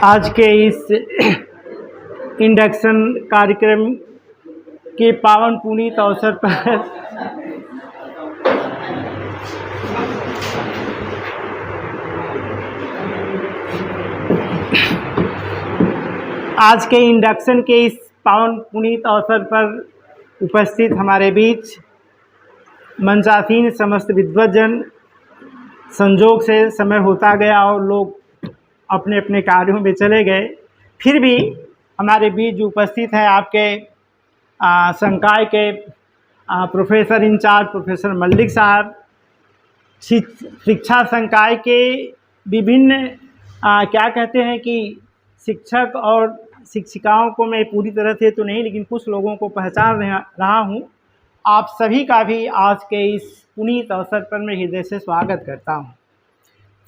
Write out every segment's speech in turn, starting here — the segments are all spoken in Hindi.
आज के इस इंडक्शन कार्यक्रम के पावन पुनीत अवसर पर आज के इंडक्शन के इस पावन पुनीत अवसर पर उपस्थित हमारे बीच मंचासीन समस्त विद्वज्जन, संजोग से समय होता गया और लोग अपने अपने कार्यों में चले गए, फिर भी हमारे बीच जो उपस्थित हैं आपके संकाय के प्रोफेसर इंचार्ज प्रोफेसर मल्लिक साहब, शिक्षा संकाय के विभिन्न क्या कहते हैं कि शिक्षक और शिक्षिकाओं को मैं पूरी तरह से तो नहीं, लेकिन कुछ लोगों को पहचान रहा हूँ। आप सभी का भी आज के इस पुनीत अवसर पर मैं हृदय से स्वागत करता हूँ।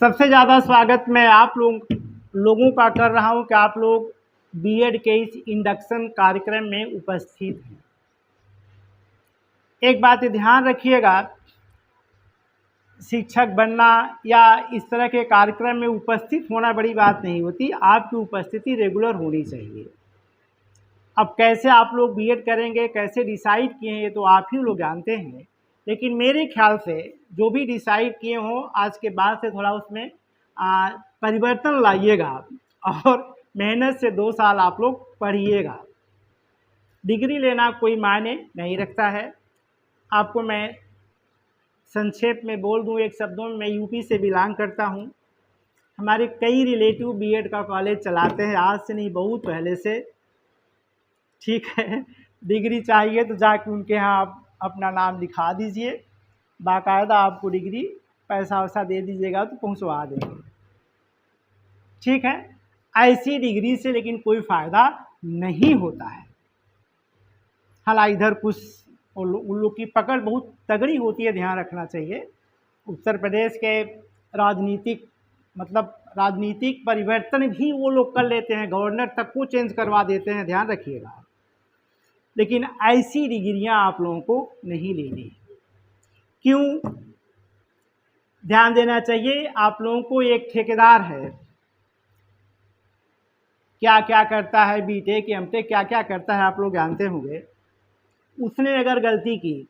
सबसे ज़्यादा स्वागत मैं आप लोगों का कर रहा हूँ कि आप लोग बीएड के इस इंडक्शन कार्यक्रम में उपस्थित हैं। एक बात ध्यान रखिएगा, शिक्षक बनना या इस तरह के कार्यक्रम में उपस्थित होना बड़ी बात नहीं होती, आपकी उपस्थिति रेगुलर होनी चाहिए। अब कैसे आप लोग बीएड करेंगे, कैसे डिसाइड किए हैं, ये तो आप ही लोग जानते हैं, लेकिन मेरे ख्याल से जो भी डिसाइड किए हों आज के बाद से थोड़ा उसमें परिवर्तन लाइएगा और मेहनत से 2 साल आप लोग पढ़िएगा। डिग्री लेना कोई मायने नहीं रखता है। आपको मैं संक्षेप में बोल दूं एक शब्दों में, मैं यूपी से बिलोंग करता हूं। हमारे कई रिलेटिव बीएड का कॉलेज चलाते हैं, आज से नहीं बहुत पहले से, ठीक है। डिग्री चाहिए तो जाके उनके यहाँ आप अपना नाम लिखा दीजिए, बाकायदा आपको डिग्री पैसा वैसा दे दीजिएगा तो पहुँचवा देंगे, ठीक है। ऐसी डिग्री से लेकिन कोई फ़ायदा नहीं होता है। हालांकि इधर कुछ उन लोग की पकड़ बहुत तगड़ी होती है, ध्यान रखना चाहिए। उत्तर प्रदेश के राजनीतिक परिवर्तन भी वो लोग कर लेते हैं, गवर्नर तक को चेंज करवा देते हैं, ध्यान रखिएगा। लेकिन ऐसी डिग्रियां आप लोगों को नहीं लेनी। क्यों ध्यान देना चाहिए? आप लोगों को एक ठेकेदार है, क्या क्या करता है, बीटेक एमटेक क्या क्या करता है आप लोग जानते होंगे। उसने अगर गलती की,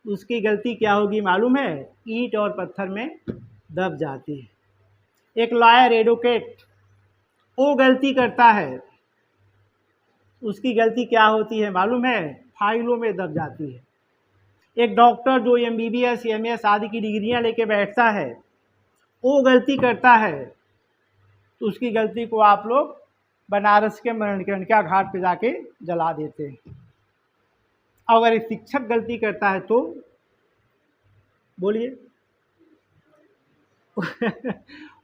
उसकी गलती क्या होगी मालूम है? ईंट और पत्थर में दब जाती है। एक लॉयर एडवोकेट वो गलती करता है, उसकी गलती क्या होती है मालूम है? फाइलों में दब जाती है। एक डॉक्टर जो एमबीबीएस एमएस आदि की डिग्रियां लेके बैठता है, वो गलती करता है तो उसकी गलती को आप लोग बनारस के मणिकर्णिका घाट पे जाके जला देते हैं। अगर एक शिक्षक गलती करता है तो बोलिए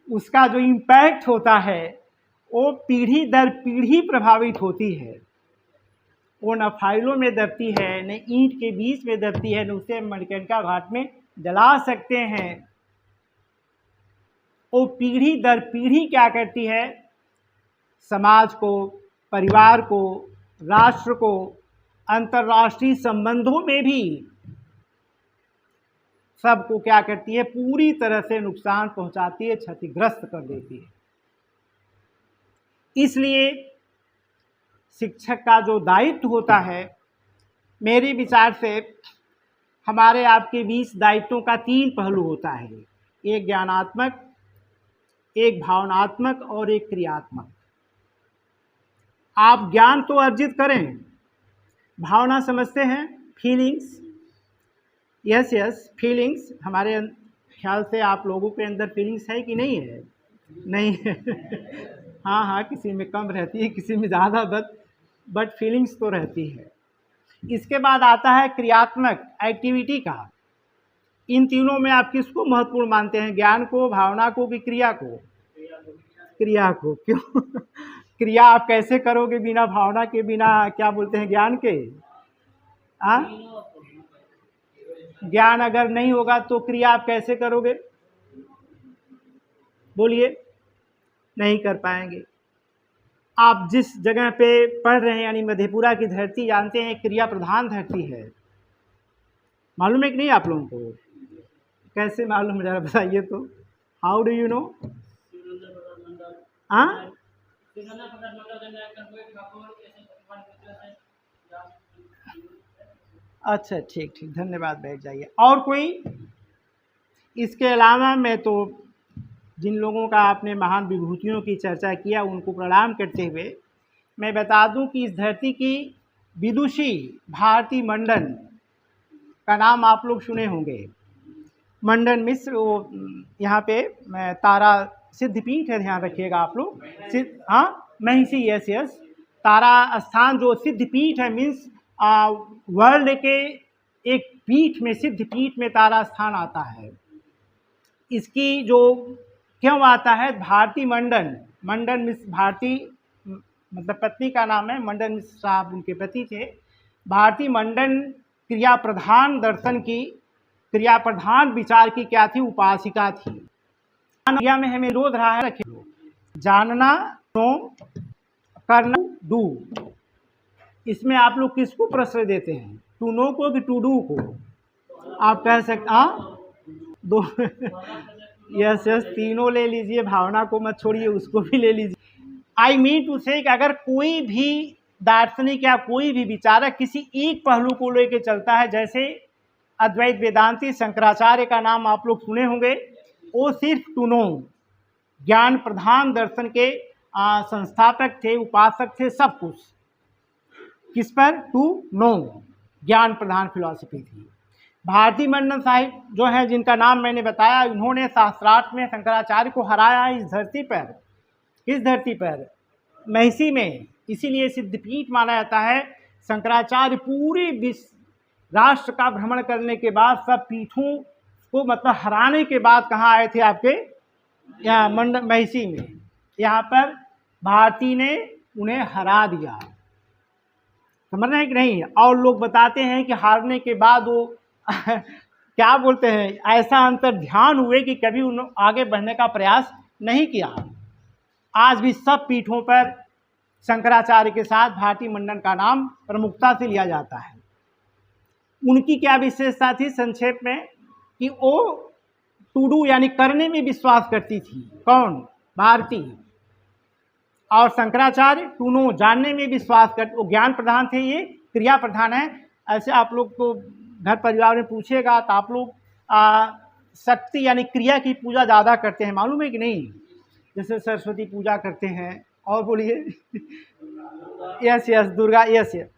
उसका जो इम्पैक्ट होता है वो पीढ़ी दर पीढ़ी प्रभावित होती है। वो न फाइलों में दबती है, न ईंट के बीच में दबती है, न उसे मणिकर्णिका घाट में जला सकते हैं। वो पीढ़ी दर पीढ़ी क्या करती है? समाज को, परिवार को, राष्ट्र को, अंतर्राष्ट्रीय संबंधों में भी सबको क्या करती है? पूरी तरह से नुकसान पहुंचाती है, क्षतिग्रस्त कर देती है। इसलिए शिक्षक का जो दायित्व होता है, मेरे विचार से हमारे आपके बीच दायित्वों का 3 पहलू होता है, एक ज्ञानात्मक, एक भावनात्मक और एक क्रियात्मक। आप ज्ञान तो अर्जित करें, भावना समझते हैं, फीलिंग्स, यस फीलिंग्स। हमारे ख्याल से आप लोगों के अंदर फीलिंग्स है कि नहीं है? नहीं है हाँ, किसी में कम रहती है, किसी में ज़्यादा, बट फीलिंग्स तो रहती है। इसके बाद आता है क्रियात्मक एक्टिविटी का। इन तीनों में आप किसको महत्वपूर्ण मानते हैं? ज्ञान को, भावना को कि क्रिया को? क्रिया को। क्यों? क्रिया आप कैसे करोगे बिना भावना के, बिना क्या बोलते हैं ज्ञान के? ज्ञान अगर नहीं होगा तो क्रिया आप कैसे करोगे? बोलिए, नहीं कर पाएंगे। आप जिस जगह पे पढ़ रहे हैं, यानी मधेपुरा की धरती जानते हैं क्रिया प्रधान धरती है, मालूम है कि नहीं आप लोगों को? कैसे मालूम, जरा बताइए तो। How do you know? हाँ, अच्छा, ठीक ठीक, धन्यवाद, बैठ जाइए। और कोई? इसके अलावा मैं तो जिन लोगों का आपने महान विभूतियों की चर्चा किया उनको प्रणाम करते हुए मैं बता दूं कि इस धरती की विदुषी भारती मंडन का नाम आप लोग सुने होंगे। मंडन मिश्र, वो यहाँ पे तारा सिद्धपीठ है, ध्यान रखिएगा आप लोग। हाँ, महिषी, यस यस, तारा स्थान जो सिद्धपीठ है, मीन्स वर्ल्ड के एक पीठ में, सिद्धपीठ में तारा स्थान आता है। इसकी जो क्यों आता है, भारती मंडन, मंडन मिश्र भारती मतलब पत्नी का नाम है, मंडन मिश्र साहब उनके पति थे। भारती मंडन क्रिया प्रधान दर्शन की, क्रिया प्रधान विचार की क्या थी, उपासिका थी। क्रिया में हमें रोध रहा है, रखे जानना, नो, करना, डू। इसमें आप लोग किसको प्रश्रय देते हैं, टू नो को कि टू डू को? आप कह सकते, हाँ, दो यस यस, तीनों ले लीजिए, भावना को मत छोड़िए, उसको भी ले लीजिए। आई मीन टू से कि अगर कोई भी दार्शनिक या कोई भी विचारक किसी एक पहलू को लेकर चलता है, जैसे अद्वैत वेदांती शंकराचार्य का नाम आप लोग सुने होंगे, वो सिर्फ टू नो, ज्ञान प्रधान दर्शन के संस्थापक थे, उपासक थे, सब कुछ किस पर, टू नो, ज्ञान प्रधान फिलॉसफी थी। भारती मंडन साहिब जो है, जिनका नाम मैंने बताया, इन्होंने शास्त्रार्थ में शंकराचार्य को हराया इस धरती पर। किस धरती पर? महिषी में। इसीलिए सिद्धपीठ माना जाता है। शंकराचार्य पूरे विश्व राष्ट्र का भ्रमण करने के बाद, सब पीठों को मतलब हराने के बाद कहाँ आए थे, आपके यहाँ महिषी में। यहाँ पर भारती ने उन्हें हरा दिया, समझ रहे हैं कि नहीं? और लोग बताते हैं कि हारने के बाद वो क्या बोलते हैं, ऐसा अंतर ध्यान हुए कि कभी उन आगे बढ़ने का प्रयास नहीं किया। आज भी सब पीठों पर शंकराचार्य के साथ भारती मंडन का नाम प्रमुखता से लिया जाता है। उनकी क्या विशेषता थी, संक्षेप में, कि वो टू डू यानी करने में विश्वास करती थी। कौन? भारती। और शंकराचार्य टू नो, जानने में विश्वास करते, वो ज्ञान प्रधान थे, ये क्रिया प्रधान है। ऐसे आप लोग को घर परिवार में पूछेगा तो आप लोग शक्ति यानी क्रिया की पूजा ज़्यादा करते हैं, मालूम है कि नहीं? जैसे सरस्वती पूजा करते हैं, और बोलिए yes yes, Durga, yes yes.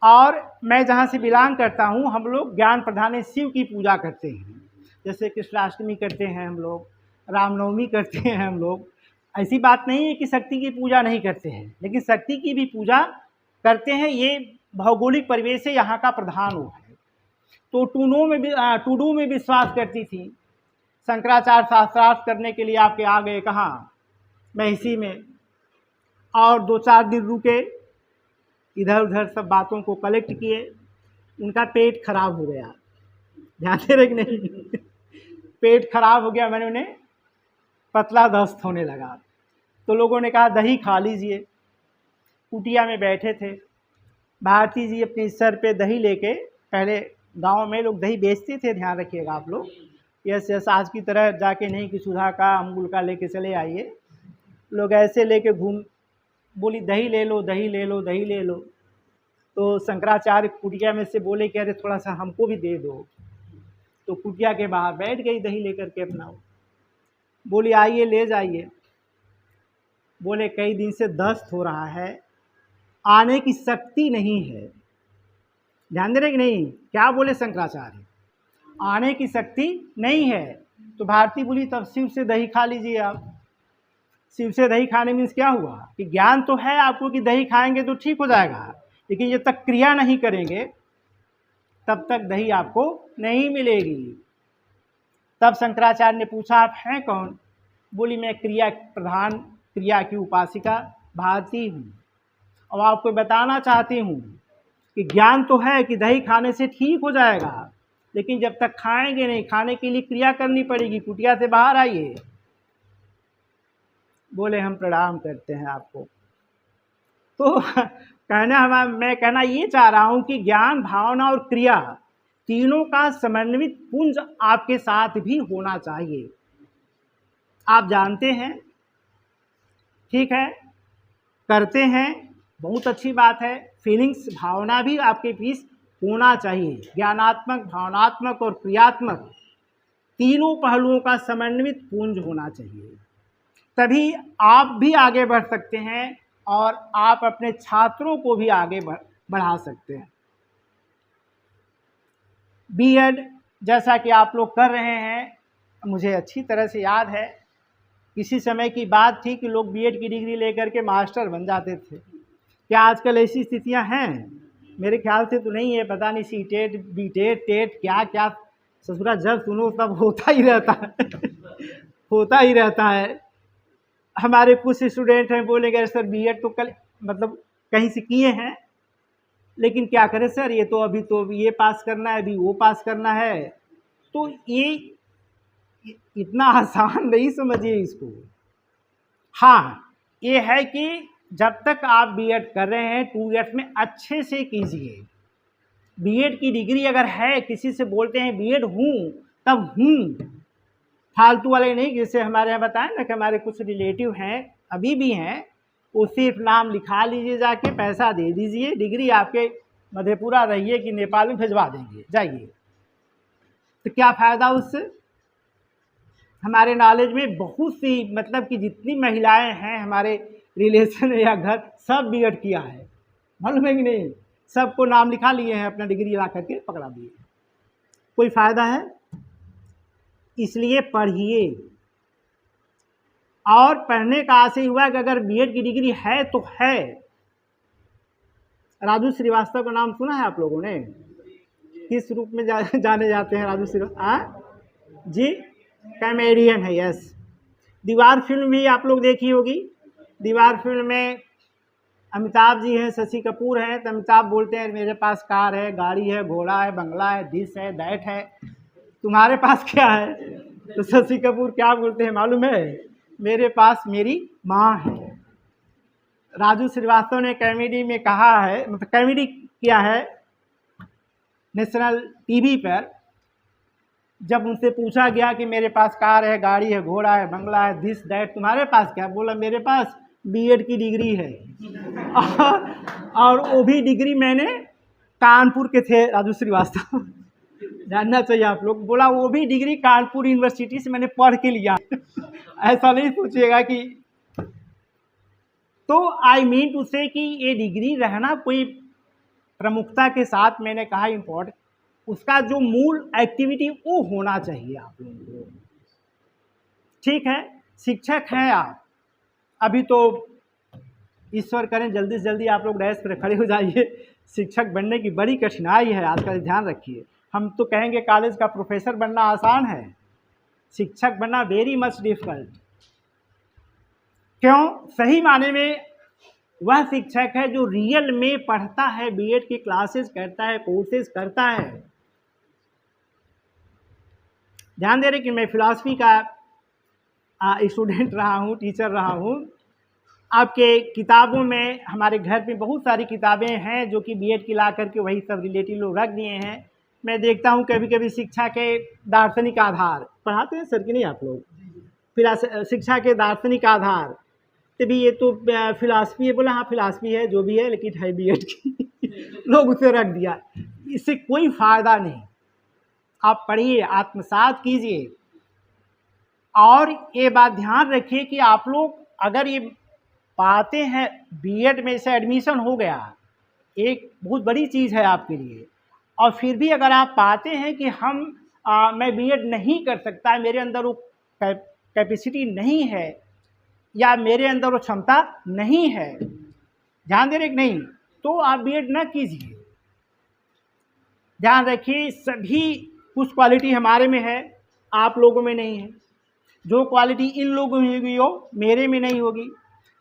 और मैं जहाँ से बिलोंग करता हूँ, हम लोग ज्ञान प्रधान शिव की पूजा करते हैं। जैसे कृष्णाष्टमी करते हैं हम लोग, रामनवमी करते हैं हम लोग। ऐसी बात नहीं है कि शक्ति की पूजा नहीं करते हैं, लेकिन शक्ति की भी पूजा करते हैं। ये भौगोलिक परिवेश से यहाँ का प्रधान वो है। तो टू डू में विश्वास करती थी। शंकराचार्य शास्त्रार्थ करने के लिए आपके आ गए, कहाँ? महिषी में। और 2-4 दिन रुके, इधर उधर सब बातों को कलेक्ट किए। उनका पेट खराब हो गया, ध्यान दे रहे कि नहीं? पेट खराब हो गया, मैंने उन्हें पतला दस्त होने लगा। तो लोगों ने कहा दही खा लीजिए। कुटिया में बैठे थे, भारती जी अपने सर पे दही लेके, पहले गांव में लोग दही बेचते थे, ध्यान रखिएगा आप लोग। यस यस, आज की तरह जाके नहीं कि सुधा का अमूल का लेके चले आइए। लोग ऐसे लेके घूम, बोली दही ले लो, दही ले लो, दही ले लो। तो शंकराचार्य कुटिया में से बोले कि अरे थोड़ा सा हमको भी दे दो। तो कुटिया के बाहर बैठ गई दही लेकर के अपना। बोली आइए ले जाइए। बोले कई दिन से दस्त हो रहा है, आने की शक्ति नहीं है। ध्यान दे रहे कि नहीं? क्या बोले शंकराचार्य? आने की शक्ति नहीं है। तो भारती बोली तब शिव से दही खा लीजिए आप। शिव से दही खाने मीन्स क्या हुआ कि ज्ञान तो है आपको कि दही खाएंगे तो ठीक हो जाएगा, लेकिन जब तक क्रिया नहीं करेंगे तब तक दही आपको नहीं मिलेगी। तब शंकराचार्य ने पूछा आप हैं कौन? बोली मैं क्रिया प्रधान, क्रिया की उपासिका भारती हूँ। और आपको बताना चाहती हूँ कि ज्ञान तो है कि दही खाने से ठीक हो जाएगा, लेकिन जब तक खाएंगे नहीं, खाने के लिए क्रिया करनी पड़ेगी। कुटिया से बाहर आइए। बोले हम प्रणाम करते हैं आपको। तो मैं कहना ये चाह रहा हूँ कि ज्ञान, भावना और क्रिया तीनों का समन्वित पुंज आपके साथ भी होना चाहिए। आप जानते हैं ठीक है, करते हैं, बहुत अच्छी बात है। फीलिंग्स, भावना भी आपके बीच होना चाहिए। ज्ञानात्मक, भावनात्मक और क्रियात्मक तीनों पहलुओं का समन्वित पुंज होना चाहिए, तभी आप भी आगे बढ़ सकते हैं और आप अपने छात्रों को भी आगे बढ़ा सकते हैं। बीएड जैसा कि आप लोग कर रहे हैं, मुझे अच्छी तरह से याद है, किसी समय की बात थी कि लोग बीएड की डिग्री लेकर के मास्टर बन जाते थे। क्या आजकल ऐसी स्थितियां हैं? मेरे ख्याल से तो नहीं है, पता नहीं सीटेट, बीटेट, टेट, क्या क्या ससुरा जब सुनो तब होता ही रहता है होता ही रहता है। हमारे कुछ स्टूडेंट हैं, बोलेंगे सर बीएड तो कल मतलब कहीं से किए हैं, लेकिन क्या करें सर, ये तो अभी तो ये पास करना है, अभी वो पास करना है। तो ये इतना आसान नहीं समझिए इसको। हाँ, ये है कि जब तक आप बीएड कर रहे हैं 2 ईयर्स में अच्छे से कीजिए। बीएड की डिग्री अगर है, किसी से बोलते हैं बीएड हूँ, तब हूँ, फालतू वाले नहीं। जैसे हमारे यहाँ बताएं ना कि हमारे कुछ रिलेटिव हैं, अभी भी हैं, वो सिर्फ नाम लिखा लीजिए, जाके पैसा दे दीजिए, डिग्री आपके मधेपुरा रहिए कि नेपाल में भिजवा देंगे, जाइए। तो क्या फ़ायदा उससे? हमारे नॉलेज में बहुत सी, मतलब कि जितनी महिलाएं हैं हमारे रिलेशन या घर, सब बीएड किया है, मालूम है कि नहीं? सबको नाम लिखा लिए हैं, अपना डिग्री ला करके पकड़ा दिए। कोई फ़ायदा है? इसलिए पढ़िए। और पढ़ने का आशय हुआ कि अगर बीएड की डिग्री है तो है। राजू श्रीवास्तव का नाम सुना है आप लोगों ने? किस रूप में जाने जाते हैं राजू श्रीवास्तव? जी, कॉमेडियन है, यस। दीवार फिल्म भी आप लोग देखी होगी। दीवार फिल्म में अमिताभ जी हैं, शशि कपूर हैं, तो अमिताभ बोलते हैं मेरे पास कार है, गाड़ी है, घोड़ा है, बंगला है, दिस है, दैट है, तुम्हारे पास क्या है? तो शशि कपूर क्या बोलते हैं मालूम है? मेरे पास मेरी माँ है। राजू श्रीवास्तव ने कॉमेडी में कहा है, मतलब कॉमेडी किया है नेशनल टीवी पर, जब उनसे पूछा गया कि मेरे पास कार है, गाड़ी है, घोड़ा है, बंगला है, दिस दैट, तुम्हारे पास क्या? बोला मेरे पास बीएड की डिग्री है और वो भी डिग्री मैंने कानपुर के थे राजू श्रीवास्तव, जानना चाहिए आप लोग। बोला वो भी डिग्री कानपुर यूनिवर्सिटी से मैंने पढ़ के लिया ऐसा नहीं सोचिएगा कि। तो आई मीन टू से कि ये डिग्री रहना कोई प्रमुखता के साथ, मैंने कहा इम्पोर्टेंट, उसका जो मूल एक्टिविटी वो होना चाहिए आप लोगों को। ठीक है, शिक्षक हैं आप, अभी तो ईश्वर करें जल्दी से जल्दी आप लोग डैश पर खड़े हो जाइए। शिक्षक बनने की बड़ी कठिनाई है आजकल, ध्यान रखिए। हम तो कहेंगे कॉलेज का प्रोफेसर बनना आसान है, शिक्षक बनना वेरी मच डिफिकल्ट। क्यों? सही माने में वह शिक्षक है जो रियल में पढ़ता है, बीएड की क्लासेस करता है, कोर्सेज करता है। ध्यान दे रहे कि मैं फिलॉसफी का स्टूडेंट रहा हूँ, टीचर रहा हूँ। आपके किताबों में, हमारे घर पे बहुत सारी किताबें हैं जो कि बीएड की ला करके वही सब रिलेटिव लोग रख दिए हैं। मैं देखता हूँ कभी कभी शिक्षा के दार्शनिक आधार पढ़ाते हैं सर कि नहीं आप लोग? फिर शिक्षा के दार्शनिक आधार, तभी ये तो फिलॉसफी है। बोला हाँ फिलॉसफी है, जो भी है, लेकिन है बीएड की लोग उसे रख दिया। इससे कोई फ़ायदा नहीं। आप पढ़िए, आत्मसात कीजिए। और ये बात ध्यान रखिए कि आप लोग अगर ये पाते हैं बीएड में से एडमिशन हो गया, एक बहुत बड़ी चीज़ है आपके लिए, और फिर भी अगर आप पाते हैं कि मैं बीएड नहीं कर सकता, मेरे अंदर वो कैपेसिटी नहीं है या मेरे अंदर वो क्षमता नहीं है, ध्यान दे रहे कि नहीं, तो आप बीएड न कीजिए। ध्यान रखिए, सभी कुछ क्वालिटी हमारे में है, आप लोगों में नहीं है। जो क्वालिटी इन लोगों में होगी वो मेरे में नहीं होगी।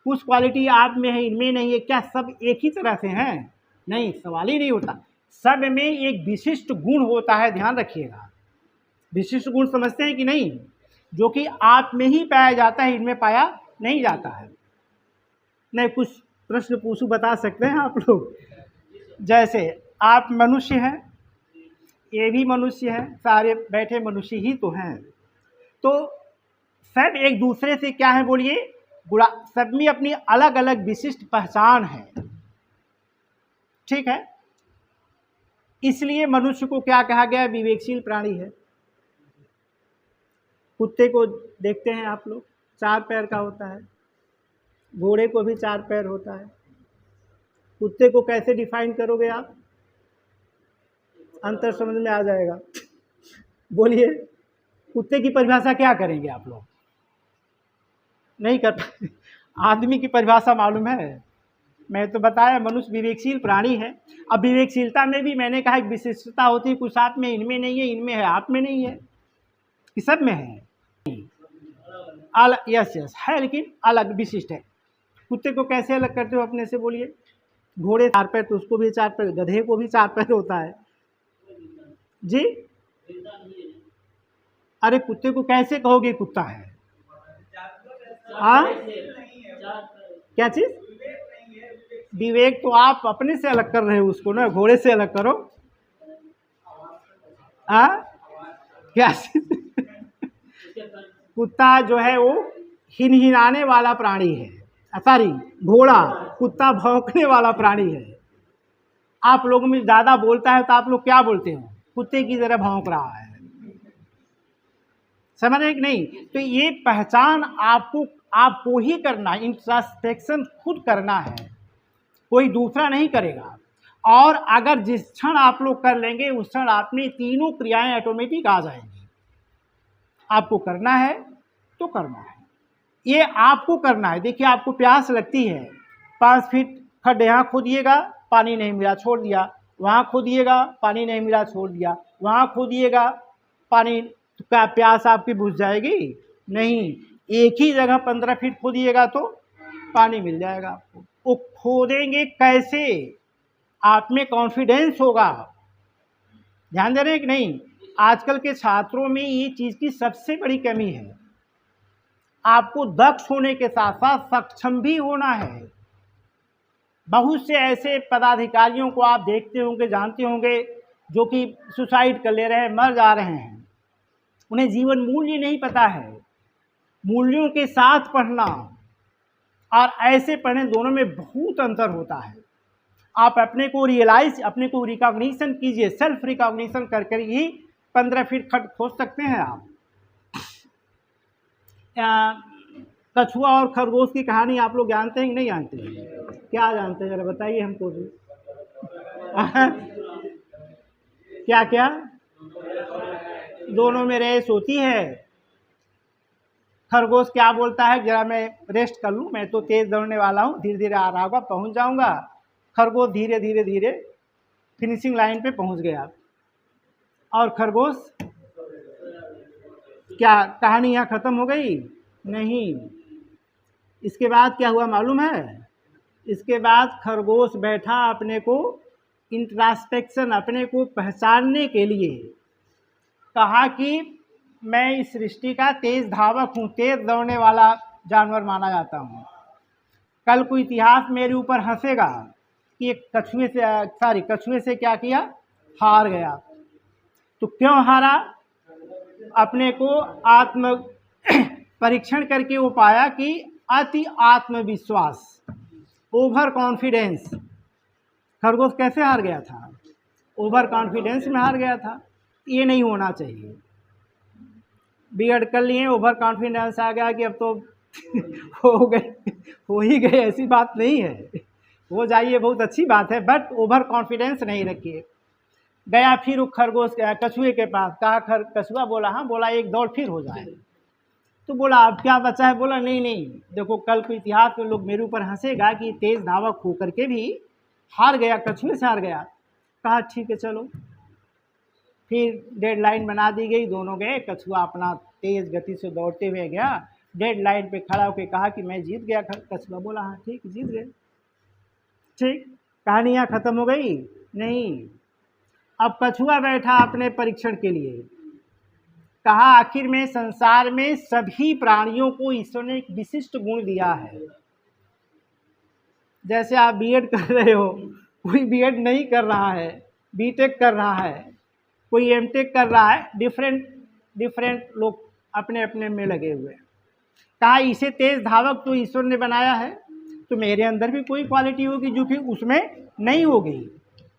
कुछ क्वालिटी आप में है, इनमें नहीं है। क्या सब एक ही तरह से हैं? नहीं, सवाल ही नहीं होता। सब में एक विशिष्ट गुण होता है, ध्यान रखिएगा। विशिष्ट गुण समझते हैं कि नहीं? जो कि आप में ही पाया जाता है, इनमें पाया नहीं जाता है। नहीं, कुछ प्रश्न पूछूं, बता सकते हैं आप लोग? जैसे आप मनुष्य हैं, ये भी मनुष्य है, सारे बैठे मनुष्य ही तो हैं। तो सब एक दूसरे से क्या है बोलिए? गुणा सब में अपनी अलग अलग विशिष्ट पहचान है, ठीक है। इसलिए मनुष्य को क्या कहा गया? विवेकशील प्राणी है। कुत्ते को देखते हैं आप लोग, 4 पैर का होता है, घोड़े को भी 4 पैर होता है। कुत्ते को कैसे डिफाइन करोगे आप? अंतर समझ में आ जाएगा। बोलिए, कुत्ते की परिभाषा क्या करेंगे आप लोग? नहीं कर पाए। आदमी की परिभाषा मालूम है? मैं तो बताया मनुष्य विवेकशील प्राणी है। अब विवेकशीलता में भी मैंने कहा एक विशिष्टता होती है, कुछ आप में इनमें नहीं है, इनमें है, आप में नहीं है, कि सब में है। अलग, यस यस है, लेकिन अलग विशिष्ट है। कुत्ते को कैसे अलग करते हो अपने से? बोलिए। घोड़े 4 पैर, तो उसको भी 4 पैर, गधे को भी 4 पैर होता है जी। अरे कुत्ते को कैसे कहोगे कुत्ता है? हाँ, क्या चीज? विवेक तो आप अपने से अलग कर रहे हो उसको ना, घोड़े से अलग करो। हाँ, क्या चीज? कुत्ता जो है वो हिनहिनाने वाला प्राणी है, सॉरी घोड़ा, कुत्ता भौंकने वाला प्राणी है। आप लोगों में ज़्यादा बोलता है तो आप लोग क्या बोलते हो? कुत्ते की तरह भौंक रहा है, समझ रहे कि नहीं? तो ये पहचान आपको ही करना, इंट्रोस्पेक्शन खुद करना है, कोई दूसरा नहीं करेगा। और अगर जिस क्षण आप लोग कर लेंगे उस क्षण आप में तीनों क्रियाएं ऑटोमेटिक आ जाएंगी। आपको करना है तो करना है, ये आपको करना है। देखिए, आपको प्यास लगती है, 5 फीट खड्डे, यहाँ खोदिएगा, पानी नहीं मिला, छोड़ दिया, वहाँ खोदिएगा, पानी नहीं मिला, छोड़ दिया, वहाँ खोदिएगा, पानी, तो क्या प्यास आपकी बुझ जाएगी? नहीं। एक ही जगह 15 फीट खोदिएगा तो पानी मिल जाएगा आपको। वो खोदेंगे कैसे? आप में कॉन्फिडेंस होगा। ध्यान दे रहे हैं कि नहीं? आजकल के छात्रों में ये चीज़ की सबसे बड़ी कमी है। आपको दक्ष होने के साथ साथ सक्षम भी होना है। बहुत से ऐसे पदाधिकारियों को आप देखते होंगे, जानते होंगे, जो कि सुसाइड कर ले रहे हैं, मर जा रहे हैं। उन्हें जीवन मूल्य नहीं पता है। मूल्यों के साथ पढ़ना और ऐसे पढ़ने, दोनों में बहुत अंतर होता है। आप अपने को रियलाइज, अपने को रिकॉग्निशन कीजिए, सेल्फ रिकॉग्निशन करके ही 15 फीट खड्ड खोद सकते हैं आप। कछुआ और खरगोश की कहानी आप लोग जानते हैं कि नहीं जानते हैं? क्या जानते हैं, जरा बताइए हमको भी। क्या क्या? दोनों में रेस होती है। खरगोश क्या बोलता है, जरा मैं रेस्ट कर लूँ, मैं तो तेज दौड़ने वाला हूँ, धीरे धीरे आ रहा होगा, पहुँच जाऊँगा। खरगोश धीरे धीरे धीरे फिनिशिंग लाइन पे पहुँच गया। और खरगोश, क्या कहानी यहाँ ख़त्म हो गई? नहीं। इसके बाद क्या हुआ मालूम है? इसके बाद खरगोश बैठा अपने को इंट्रास्पेक्शन, अपने को पहचानने के लिए, कहा कि मैं इस सृष्टि का तेज धावक हूँ, तेज दौड़ने वाला जानवर माना जाता हूँ। कल को इतिहास मेरे ऊपर हंसेगा कि एक कछुए से क्या किया, हार गया। तो क्यों हारा? अपने को आत्म परीक्षण करके वो पाया कि अति आत्मविश्वास, ओवर कॉन्फिडेंस। खरगोश कैसे हार गया था? ओवर कॉन्फिडेंस में हार गया था। ये नहीं होना चाहिए। बीएड कर लिए, ओवर कॉन्फिडेंस आ गया कि अब तो हो गए, हो ही गए, ऐसी बात नहीं है। हो जाइए, बहुत अच्छी बात है, बट ओवर कॉन्फिडेंस नहीं रखिए। गया फिर वो खरगोश कछुए के पास, कहा कछुआ बोला, हाँ बोला, एक दौड़ फिर हो जाए। तो बोला अब क्या बचा है? बोला नहीं नहीं, देखो कल को इतिहास में लोग मेरे ऊपर हंसेगा कि तेज धावक होकर के भी हार गया, कछुए से हार गया। कहा ठीक है चलो। फिर डेडलाइन बना दी गई, दोनों गए। कछुआ अपना तेज गति से दौड़ते हुए गया, डेडलाइन पे खड़ा होकर कहा कि मैं जीत गया। कछुआ बोला हाँ ठीक, जीत गए। ठीक, कहानी यहाँ ख़त्म हो गई? नहीं। अब कछुआ बैठा अपने परीक्षण के लिए, कहा आखिर में संसार में सभी प्राणियों को ईश्वर ने एक विशिष्ट गुण दिया है। जैसे आप बीएड कर रहे हो, कोई बीएड नहीं कर रहा है, बीटेक कर रहा है, कोई एमटेक कर रहा है, डिफरेंट लोग अपने अपने में लगे हुए हैं। कहा इसे तेज धावक तो ईश्वर ने बनाया है, तो मेरे अंदर भी कोई क्वालिटी होगी जो कि उसमें नहीं होगी,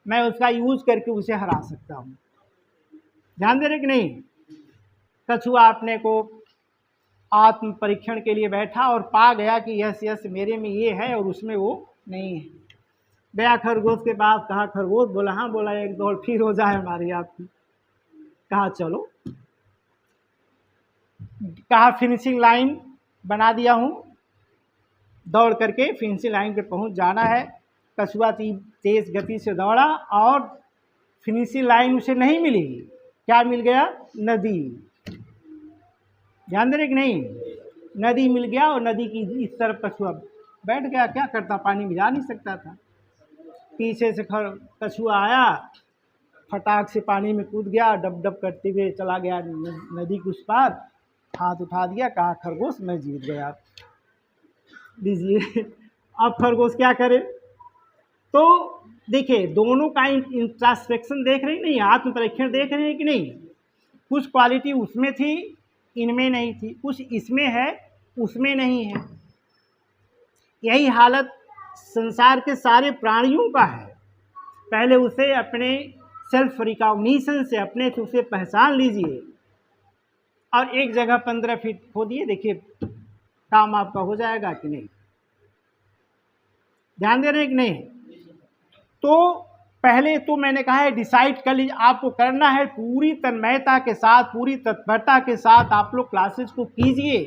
मैं उसका यूज करके उसे हरा सकता हूँ। ध्यान दे रहे कि नहीं। कछुआ अपने को आत्म परीक्षण के लिए बैठा और पा गया कि यस यस मेरे में ये है और उसमें वो नहीं है। गया खरगोश के पास, कहा खरगोश, बोला हाँ, बोला एक दौड़ फिर हो जाए हमारी आपकी। कहा चलो, कहा फिनिशिंग लाइन बना दिया हूँ, दौड़ करके फिनिशिंग लाइन पे पहुँच जाना है। कछुआ तेज गति से दौड़ा और फिनिशिंग लाइन उसे नहीं मिली, क्या मिल गया, नदी। ध्यान दे रहे कि नहीं, नदी मिल गया और नदी की इस तरफ कछुआ बैठ गया, क्या करता, पानी में जा नहीं सकता था। पीछे से कछुआ आया, फटाक से पानी में कूद गया, डब डब करते हुए चला गया नदी के उस पार, हाथ उठा दिया, कहा खरगोश मैं जीत गया। लीजिए अब खरगोश क्या करे। तो देखिए दोनों का इंट्रास्पेक्शन देख रहे हैं नहीं, आत्म परीक्षण देख रहे हैं कि नहीं। कुछ क्वालिटी उसमें थी, इनमें नहीं थी, कुछ इसमें है, उसमें नहीं है। यही हालत संसार के सारे प्राणियों का है। पहले उसे अपने सेल्फ रिकॉग्निशन से अपने से उसे पहचान लीजिए और एक जगह 15 फीट खोदिए, देखिए काम आपका हो जाएगा कि नहीं। ध्यान दे रहे हैं कि नहीं। तो पहले तो मैंने कहा है डिसाइड कर लीजिए, आपको करना है पूरी तन्मयता के साथ, पूरी तत्परता के साथ आप लोग क्लासेस को कीजिए।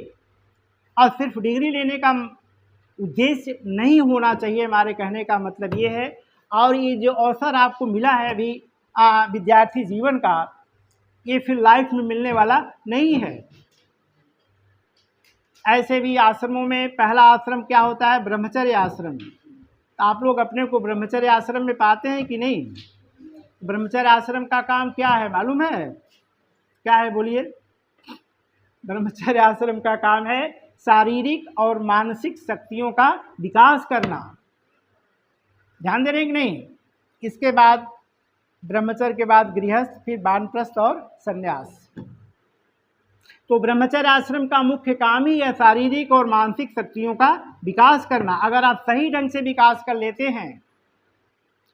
और सिर्फ डिग्री लेने का उद्देश्य नहीं होना चाहिए, हमारे कहने का मतलब ये है। और ये जो अवसर आपको मिला है अभी विद्यार्थी जीवन का, ये फिर लाइफ में मिलने वाला नहीं है। ऐसे भी आश्रमों में पहला आश्रम क्या होता है, ब्रह्मचर्य आश्रम। आप लोग अपने को ब्रह्मचर्य आश्रम में पाते हैं कि नहीं। ब्रह्मचर्य आश्रम का काम क्या है मालूम है, क्या है बोलिए। ब्रह्मचर्य आश्रम का काम है शारीरिक और मानसिक शक्तियों का विकास करना। ध्यान दे रहे हैं कि नहीं। इसके बाद ब्रह्मचर्य के बाद गृहस्थ, फिर वानप्रस्थ और संन्यास। तो ब्रह्मचर्य आश्रम का मुख्य काम ही है शारीरिक और मानसिक शक्तियों का विकास करना। अगर आप सही ढंग से विकास कर लेते हैं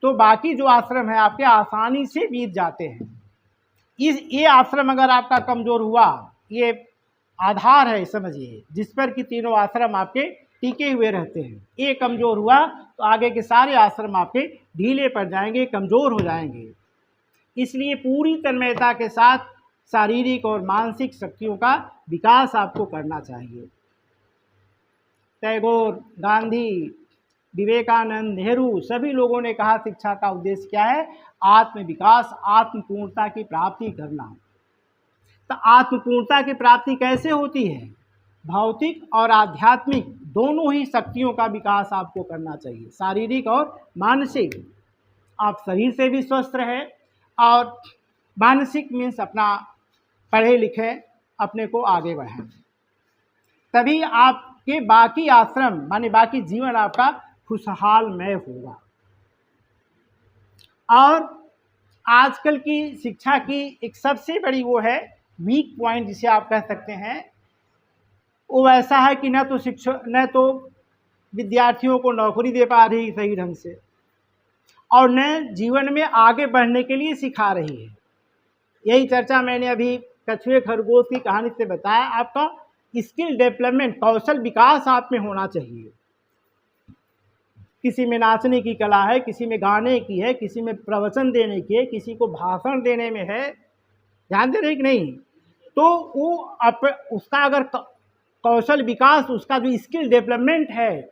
तो बाकी जो आश्रम है आपके आसानी से बीत जाते हैं। ये आश्रम अगर आपका कमज़ोर हुआ, ये आधार है समझिए, जिस पर कि तीनों आश्रम आपके टिके हुए रहते हैं। ये कमज़ोर हुआ तो आगे के सारे आश्रम आपके ढीले पड़ जाएंगे, कमज़ोर हो जाएंगे। इसलिए पूरी तन्मयता के साथ शारीरिक और मानसिक शक्तियों का विकास आपको करना चाहिए। टैगोर, गांधी, विवेकानंद, नेहरू सभी लोगों ने कहा शिक्षा का उद्देश्य क्या है, आत्म विकास, आत्मपूर्णता की प्राप्ति करना। तो आत्मपूर्णता की प्राप्ति कैसे होती है, भौतिक और आध्यात्मिक दोनों ही शक्तियों का विकास आपको करना चाहिए, शारीरिक और मानसिक। आप शरीर से भी स्वस्थ रहे और मानसिक मीन्स अपना पढ़े लिखे, अपने को आगे बढ़ाएं, तभी आपके बाकी आश्रम माने बाकी जीवन आपका खुशहालमय होगा। और आजकल की शिक्षा की एक सबसे बड़ी वो है वीक पॉइंट जिसे आप कह सकते हैं, वो ऐसा है कि न तो विद्यार्थियों को नौकरी दे पा रही सही ढंग से और न जीवन में आगे बढ़ने के लिए सिखा रही है। यही चर्चा मैंने अभी कछुए खरगोश की कहानी से बताया। आपका स्किल डेवलपमेंट, कौशल विकास आप में होना चाहिए। किसी में नाचने की कला है, किसी में गाने की है, किसी में प्रवचन देने की है, किसी को भाषण देने में है। ध्यान दे रहे कि नहीं। तो वो उसका अगर कौशल विकास, उसका जो स्किल डेवलपमेंट है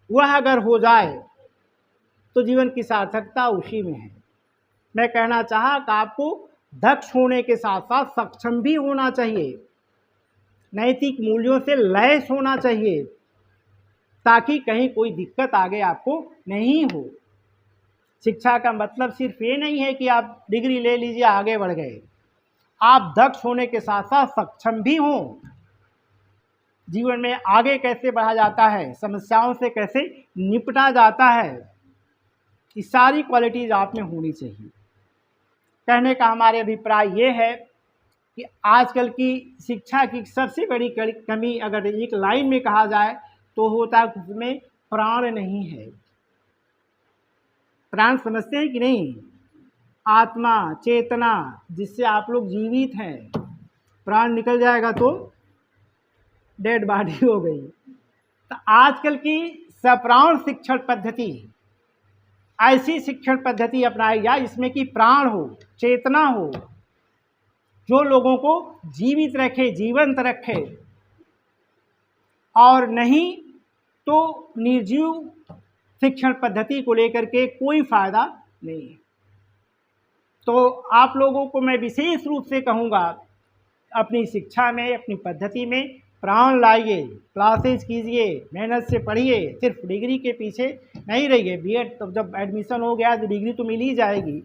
वह अगर हो जाए तो जीवन की सार्थकता उसी में है। मैं कहना चाहा कि आपको दक्ष होने के साथ साथ सक्षम भी होना चाहिए, नैतिक मूल्यों से लैस होना चाहिए, ताकि कहीं कोई दिक्कत आगे आपको नहीं हो। शिक्षा का मतलब सिर्फ ये नहीं है कि आप डिग्री ले लीजिए आगे बढ़ गए, आप दक्ष होने के साथ साथ सक्षम भी हों। जीवन में आगे कैसे बढ़ा जाता है, समस्याओं से कैसे निपटा जाता है, ये सारी क्वालिटीज़ आप में होनी चाहिए। कहने का हमारे अभिप्राय ये है कि आजकल की शिक्षा की सबसे बड़ी कमी अगर एक लाइन में कहा जाए तो होता है उसमें प्राण नहीं है। प्राण समझते हैं कि नहीं? आत्मा, चेतना, जिससे आप लोग जीवित हैं। प्राण निकल जाएगा तो डेड बॉडी हो गई। तो आजकल की सप्राण शिक्षण पद्धति, ऐसी शिक्षण पद्धति अपनाई जाए जिसमें कि प्राण हो, चेतना हो, जो लोगों को जीवित रखे, जीवंत रखे, और नहीं तो निर्जीव शिक्षण पद्धति को लेकर के कोई फायदा नहीं है। तो आप लोगों को मैं विशेष रूप से कहूँगा, अपनी शिक्षा में, अपनी पद्धति में प्राण लाइए, क्लासेज कीजिए, मेहनत से पढ़िए, सिर्फ डिग्री के पीछे नहीं रहिए। बीएड तो जब एडमिशन हो गया तो डिग्री तो मिल ही जाएगी,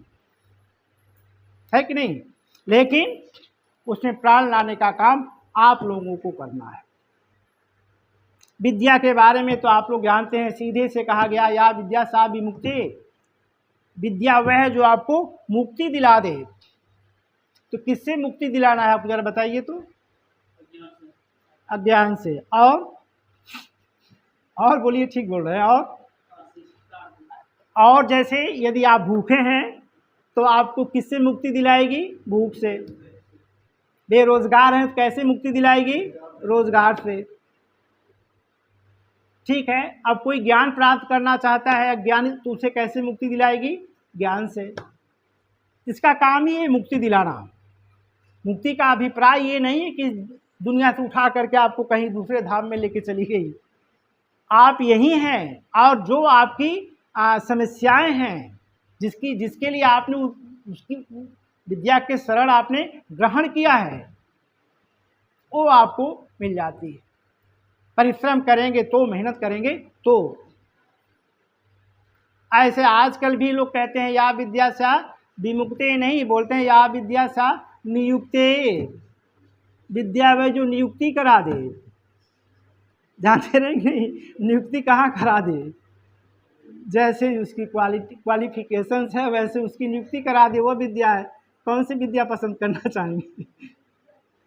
है कि नहीं? लेकिन उसमें प्राण लाने का काम आप लोगों को करना है। विद्या के बारे में तो आप लोग जानते हैं, सीधे से कहा गया या विद्या सा विमुक्ति। विद्या वह है जो आपको मुक्ति दिला दे। तो किससे मुक्ति दिलाना है आप जरा बताइए तो? अज्ञान से। और बोलिए, ठीक बोल रहे हैं। और जैसे यदि आप भूखे हैं तो आपको किससे मुक्ति दिलाएगी? भूख से। बेरोजगार हैं तो कैसे मुक्ति दिलाएगी? रोजगार से। ठीक है, अब कोई ज्ञान प्राप्त करना चाहता है अज्ञानी, तो उसे कैसे मुक्ति दिलाएगी? ज्ञान से। इसका काम ही है मुक्ति दिलाना। मुक्ति का अभिप्राय ये नहीं है कि दुनिया से उठा करके आपको कहीं दूसरे धाम में लेके चली गई। आप यही हैं, और जो आपकी समस्याएं हैं, जिसके लिए आपने उसकी विद्या के शरण आपने ग्रहण किया है, वो आपको मिल जाती है। परिश्रम करेंगे तो, मेहनत करेंगे तो। ऐसे आजकल भी लोग कहते हैं या विद्या सा विमुक्ते, नहीं बोलते हैं या विद्या सा नियुक्ते। विद्या वह जो नियुक्ति करा दे। जानते रहे नहीं? नियुक्ति कहाँ करा दे? जैसे उसकी क्वालिफिकेशंस है वैसे उसकी नियुक्ति करा दे, वो विद्या है। कौन सी विद्या पसंद करना चाहेंगे?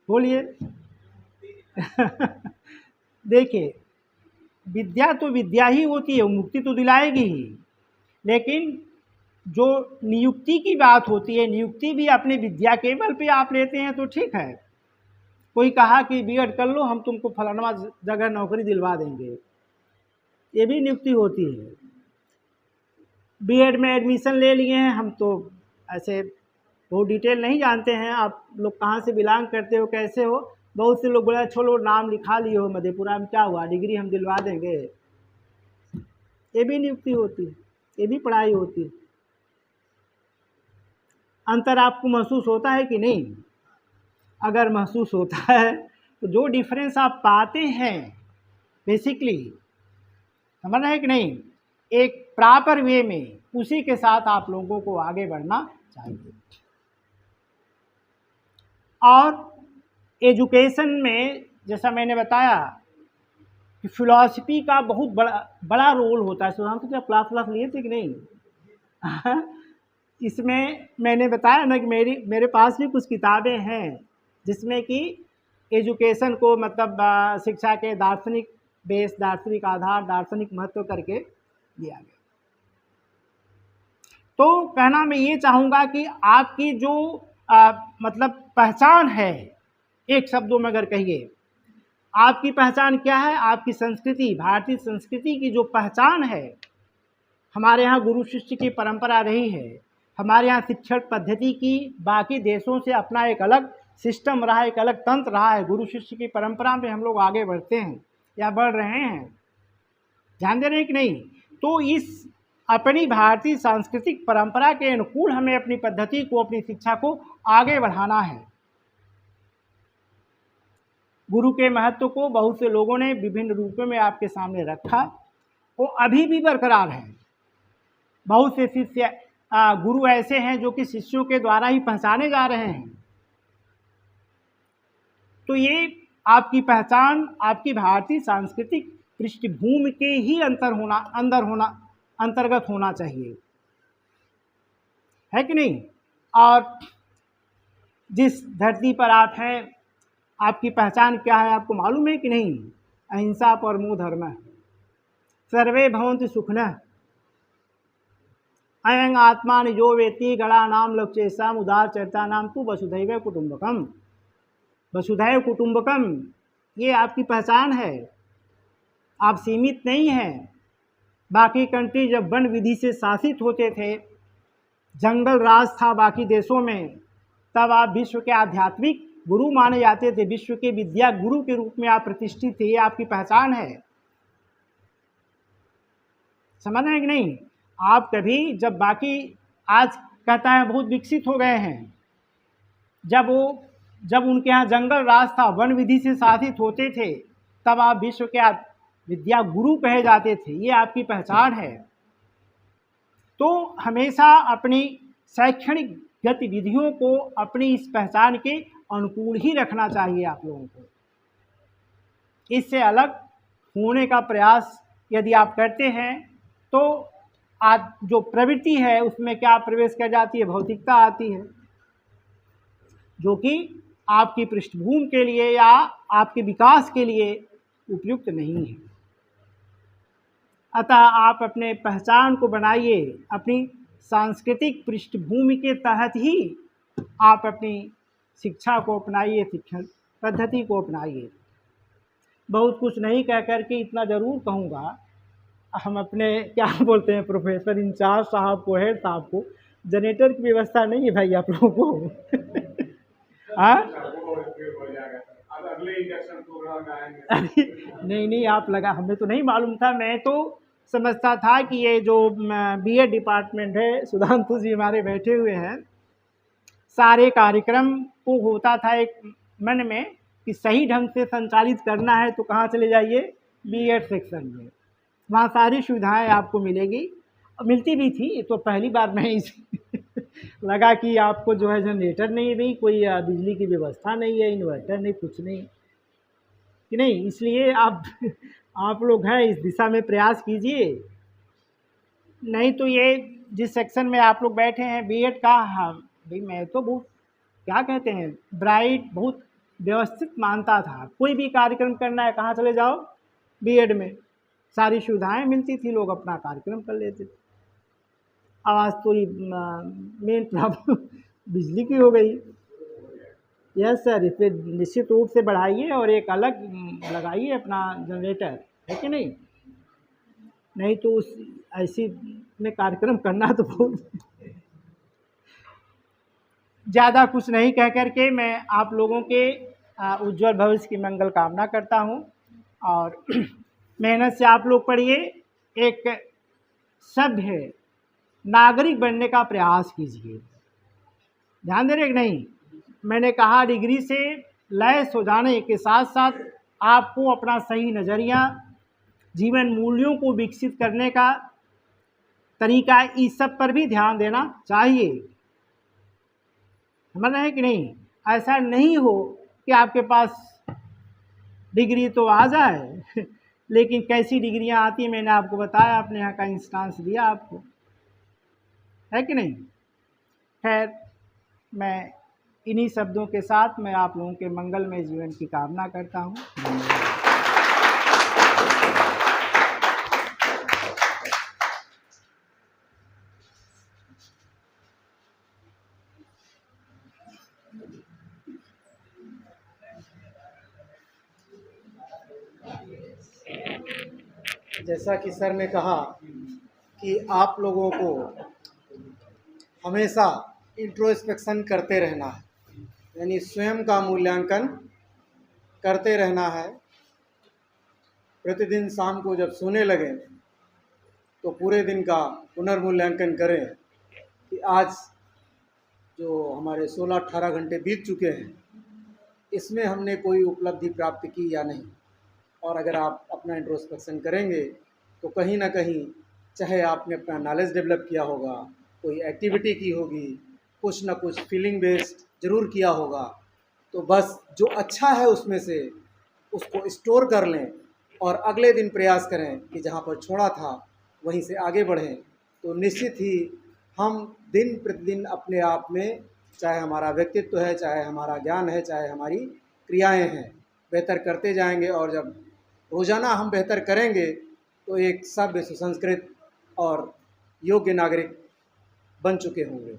बोलिए। देखिए, विद्या तो विद्या ही होती है, मुक्ति तो दिलाएगी ही, लेकिन जो नियुक्ति की बात होती है, नियुक्ति भी अपने विद्या के बल पे आप लेते हैं तो ठीक है। कोई कहा कि बीएड कर लो, हम तुमको फलाना जगह नौकरी दिलवा देंगे, ये भी नियुक्ति होती है। बीएड में एडमिशन ले लिए हैं हम, तो ऐसे बहुत डिटेल नहीं जानते हैं, आप लोग कहाँ से बिलोंग करते हो, कैसे हो। बहुत से लोग बोला छोड़ो, नाम लिखा लिए हो मधेपुरा में, क्या हुआ, डिग्री हम दिलवा देंगे। ये भी नियुक्ति होती है, ये भी पढ़ाई होती है। अंतर आपको महसूस होता है कि नहीं? अगर महसूस होता है तो जो डिफरेंस आप पाते हैं बेसिकली, समझ रहे हैं कि नहीं, एक प्रॉपर वे में, उसी के साथ आप लोगों को आगे बढ़ना चाहिए। और एजुकेशन में जैसा मैंने बताया कि फिलॉसफी का बहुत बड़ा रोल होता है। सुधांशु तो क्या क्लास लिए थे कि नहीं? इसमें मैंने बताया ना कि मेरे पास भी कुछ किताबें हैं जिसमें कि एजुकेशन को, मतलब शिक्षा के दार्शनिक बेस, दार्शनिक आधार, दार्शनिक महत्व करके दिया गया। तो कहना मैं ये चाहूँगा कि आपकी जो मतलब पहचान है, एक शब्दों में अगर कहिए, आपकी पहचान क्या है? आपकी संस्कृति, भारतीय संस्कृति की जो पहचान है, हमारे यहाँ गुरु शिष्य की परंपरा रही है। हमारे यहाँ शिक्षण पद्धति की बाकी देशों से अपना एक अलग सिस्टम रहा, एक अलग तंत्र रहा है। गुरु शिष्य की परंपरा में हम लोग आगे बढ़ते हैं या बढ़ रहे हैं, ध्यान दे रहे हैं कि नहीं? तो इस अपनी भारतीय सांस्कृतिक परंपरा के अनुकूल हमें अपनी पद्धति को, अपनी शिक्षा को आगे बढ़ाना है। गुरु के महत्व को बहुत से लोगों ने विभिन्न रूपों में आपके सामने रखा, वो अभी भी बरकरार है। बहुत से शिष्य गुरु ऐसे हैं जो कि शिष्यों के द्वारा ही पहचाने जा रहे हैं। तो ये आपकी पहचान आपकी भारतीय सांस्कृतिक पृष्ठभूमि के ही अंतर्गत होना चाहिए, है कि नहीं? और जिस धरती पर आप हैं, आपकी पहचान क्या है, आपको मालूम है कि नहीं? अहिंसा परमो धर्मः, सर्वे भवन्तु सुखिनः, अयं आत्मा निजो वेत्ति गणानां लक्ष्येषाम् उदारचरितानां तु वसुधैव कुटुम्बकम्। वसुधैव कुटुम्बकम, ये आपकी पहचान है। आप सीमित नहीं हैं। बाकी कंट्री जब वन विधि से शासित होते थे, जंगल राज था बाकी देशों में, तब आप विश्व के आध्यात्मिक गुरु माने जाते थे, विश्व के विद्या गुरु के रूप में आप प्रतिष्ठित थे। ये आपकी पहचान है। समझ रहे हैं कि नहीं? आप कभी जब बाकी आज कहता है बहुत विकसित हो गए हैं, जब उनके यहाँ जंगल राज था, वन विधि से शासित होते थे, तब आप विश्व के विद्या गुरु कहे जाते थे। ये आपकी पहचान है। तो हमेशा अपनी शैक्षणिक गतिविधियों को अपनी इस पहचान के अनुकूल ही रखना चाहिए आप लोगों को। इससे अलग होने का प्रयास यदि आप करते हैं तो आज जो प्रवृत्ति है उसमें क्या प्रवेश कर जाती है? भौतिकता आती है, जो कि आपकी पृष्ठभूमि के लिए या आपके विकास के लिए उपयुक्त नहीं है। अतः आप अपने पहचान को बनाइए, अपनी सांस्कृतिक पृष्ठभूमि के तहत ही आप अपनी शिक्षा को अपनाइए, शिक्षण पद्धति को अपनाइए। बहुत कुछ नहीं कह करके इतना ज़रूर कहूँगा, हम अपने क्या बोलते हैं प्रोफेसर इंचार्ज साहब को, हेड साहब को, जनरेटर की व्यवस्था नहीं है भाई आप लोगों को। हाँ नहीं आप लगा, हमें तो नहीं मालूम था। मैं तो समझता था कि ये जो बीएड डिपार्टमेंट है, सुधांशु जी हमारे बैठे हुए हैं, सारे कार्यक्रम को होता था एक मन में कि सही ढंग से संचालित करना है तो कहाँ चले जाइए? बीएड सेक्शन में। वहाँ सारी सुविधाएं आपको मिलेगी, मिलती भी थी। तो पहली बार मैं इस लगा कि आपको जो है जनरेटर नहीं है, कोई बिजली की व्यवस्था नहीं है, इन्वर्टर नहीं, कुछ नहीं कि नहीं। इसलिए आप लोग हैं, इस दिशा में प्रयास कीजिए। नहीं तो ये जिस सेक्शन में आप लोग बैठे हैं बीएड का, हाँ भाई मैं तो बहुत क्या कहते हैं ब्राइट, बहुत व्यवस्थित मानता था। कोई भी कार्यक्रम करना है कहाँ चले जाओ? बीएड में सारी सुविधाएं मिलती थी, लोग अपना कार्यक्रम कर लेते थे। आवाज़ तो मेन प्रॉब्लम बिजली की हो गई। यस सर, इस पर निश्चित रूप से बढ़ाइए और एक अलग लगाइए अपना जनरेटर, है कि नहीं? नहीं तो उस ऐसी में कार्यक्रम करना तो बहुत ज़्यादा कुछ नहीं कह करके मैं आप लोगों के उज्जवल भविष्य की मंगल कामना करता हूँ। और मेहनत से आप लोग पढ़िए, एक सभ्य नागरिक बनने का प्रयास कीजिए। ध्यान दे रहे कि नहीं? मैंने कहा डिग्री से लैस हो जाने के साथ साथ आपको अपना सही नज़रिया, जीवन मूल्यों को विकसित करने का तरीका, इस सब पर भी ध्यान देना चाहिए। समझ रहे हैं कि नहीं? ऐसा नहीं हो कि आपके पास डिग्री तो आ जाए लेकिन कैसी डिग्रियां आती हैं मैंने आपको बताया, अपने यहाँ का इंस्टांस दिया आपको, है कि नहीं? खैर, मैं इन्हीं शब्दों के साथ मैं आप लोगों के मंगलमय जीवन की कामना करता हूँ। जैसा कि सर ने कहा कि आप लोगों को हमेशा इंट्रोस्पेक्शन करते रहना है, यानी स्वयं का मूल्यांकन करते रहना है। प्रतिदिन शाम को जब सोने लगें तो पूरे दिन का पुनर्मूल्यांकन करें कि आज जो हमारे 16-18 घंटे बीत चुके हैं, इसमें हमने कोई उपलब्धि प्राप्त की या नहीं। और अगर आप अपना इंट्रोस्पेक्शन करेंगे तो कहीं ना कहीं, चाहे आपने अपना नॉलेज डेवलप किया होगा, कोई एक्टिविटी की होगी, कुछ ना कुछ फीलिंग बेस्ड ज़रूर किया होगा, तो बस जो अच्छा है उसमें से उसको स्टोर कर लें और अगले दिन प्रयास करें कि जहाँ पर छोड़ा था वहीं से आगे बढ़ें। तो निश्चित ही हम दिन प्रतिदिन अपने आप में चाहे हमारा व्यक्तित्व है, चाहे हमारा ज्ञान है, चाहे हमारी क्रियाएं हैं, बेहतर करते जाएंगे। और जब रोज़ाना हम बेहतर करेंगे तो एक सभ्य, सुसंस्कृत और योग्य नागरिक बन चुके होंगे।